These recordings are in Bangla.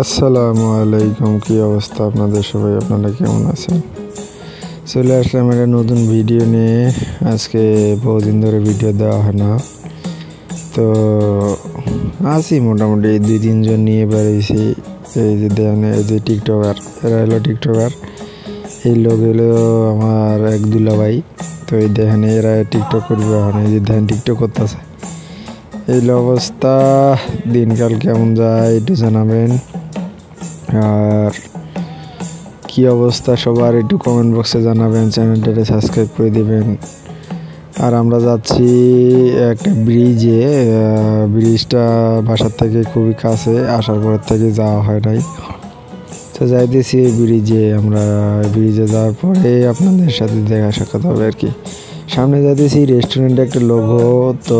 আসসালামু আলাইকুম। কি অবস্থা আপনাদের সবাই? আপনারা কেমন আছেন? চলে আসলাম একটা নতুন ভিডিও নিয়ে। আজকে বহুদিন ধরে ভিডিও দেওয়া হয় না, তো আছি মোটামুটি 2-3 জন নিয়ে বেরিয়েছি। এই যে দেখেন, এই যে টিকটকার, এরা হলো টিকটকার। এই লোক হলো আমার এক দুলাভাই। তো এই দেখেন, এরা টিকটক করবে এখন। এই যে দেখেন টিকটক করতেছে। এই অবস্থা, দিনকাল কেমন যায় একটু জানাবেন। আর কি অবস্থা সবার একটু কমেন্ট বক্সে জানাবেন, চ্যানেলটাকে সাবস্ক্রাইব করে দিবেন। আর আমরা যাচ্ছি একটা ব্রিজে। ব্রিজটা বাসার থেকে খুবই কাছে, আসার পর থেকে যাওয়া হয় নাই। তো যাইতেছি এই ব্রিজে। আমরা ব্রিজে যাওয়ার পরে আপনাদের সাথে দেখা সাক্ষাৎ হবে আর কি। সামনে যাইতেছি রেস্টুরেন্টে একটা লোগো, তো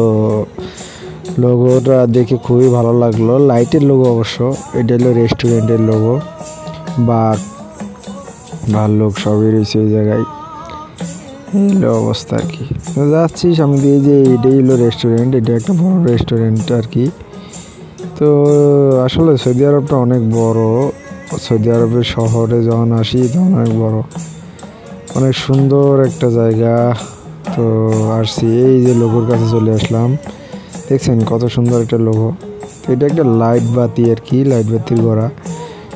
লোগোটা দেখে খুবই ভালো লাগলো। লাইটের লোগো অবশ্য, এটা হলো রেস্টুরেন্টের লোগো। বাঘ ভাল্লুক সবই রয়েছে ওই জায়গায়। এই হলো অবস্থা আর কি। যাচ্ছি সামনে দিয়ে, যে এটাই হলো রেস্টুরেন্ট। এটা একটা বড় রেস্টুরেন্ট আর কি। তো আসলে সৌদি আরবটা অনেক বড়। সৌদি আরবের শহরে যখন আসি তখন অনেক বড়, অনেক সুন্দর একটা জায়গা। তো আসছি, এই যে লোগোর কাছে চলে আসলাম। দেখছেন কত সুন্দর একটা লোগো। তো এটা একটা লাইট বাতি আর কি, লাইট বাতির গড়া।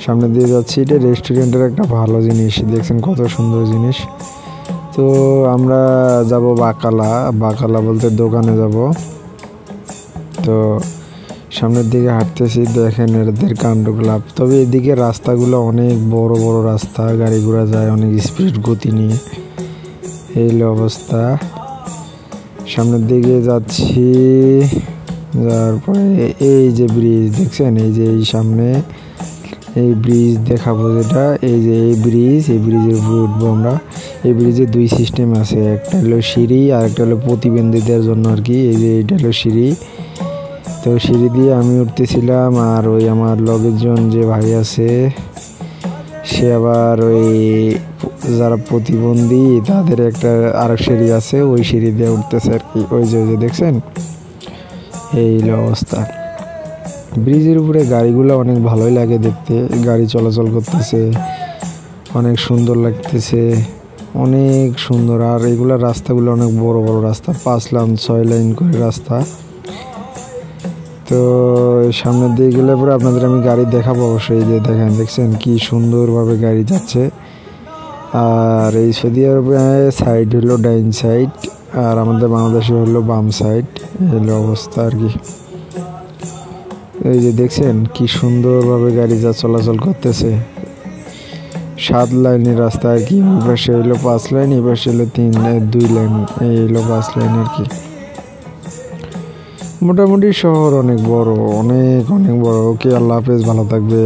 সামনে দিয়ে যাচ্ছি। এটা রেস্টুরেন্টের একটা ভালো জিনিস, দেখছেন কত সুন্দর জিনিস। তো আমরা যাব বাকালা বলতে দোকানে যাব। তো সামনের দিকে হাঁটতেছি, দেখেন এদের কাণ্ডগুলা। তবে এদিকে রাস্তাগুলো অনেক বড় বড় রাস্তা, গাড়ি ঘোড়া যায় অনেক স্পিড গতি নিয়ে। এই অবস্থা, সামনের দিকে যাচ্ছি। যাওয়ার পরে এই যে ব্রিজ দেখছেন, এই যে এই সামনে এই ব্রিজ দেখাবো যেটা, এই যে এই ব্রিজের উপরে উঠবো আমরা। এই ব্রিজে 2 সিস্টেম আছে, একটা হলো সিঁড়ি আর একটা হলো প্রতিবন্ধীদের জন্য আর কি। এই যে এইটা হলো সিঁড়ি। তো সিঁড়ি দিয়ে আমি উঠতেছিলাম, আর ওই আমার লগের জন যে ভাই আছে, সে আবার ওই যারা প্রতিবন্ধী তাদের একটা আরেক সিঁড়ি আছে, ওই সিঁড়ি দিয়ে উঠতেছে আর কি। ওই যে দেখছেন, এই অবস্থা। ব্রিজের উপরে গাড়িগুলো অনেক ভালোই লাগে দেখতে, গাড়ি চলাচল করতেছে, অনেক সুন্দর লাগতেছে, অনেক সুন্দর। আর এগুলা রাস্তাগুলো অনেক বড় বড় রাস্তা, 5 লাইন 6 লাইন করে রাস্তা। তো সামনের দিকে গেলে পরে আপনাদের আমি গাড়ি দেখাবো অবশ্যই। যে দেখেন, দেখছেন কি সুন্দরভাবে গাড়ি যাচ্ছে। আর এই সৌদি আরবে সাইড হলো ডাইন সাইড, আর আমাদের বাংলাদেশে হলো বাম সাইড। হলো অবস্থা আর কি। এই যে দেখছেন কি সুন্দরভাবে গাড়ি যা চলাচল করতেছে। 7 লাইনের রাস্তা আর কি। ওই পাশে হইলো 5 লাইন, এই পাশে হলো 2 লাইন, এই হলো 5 লাইন আর কি। মোটামুটি শহর অনেক বড়, অনেক অনেক বড়। ওকে, আল্লাহ হাফেজ, ভালো থাকবে।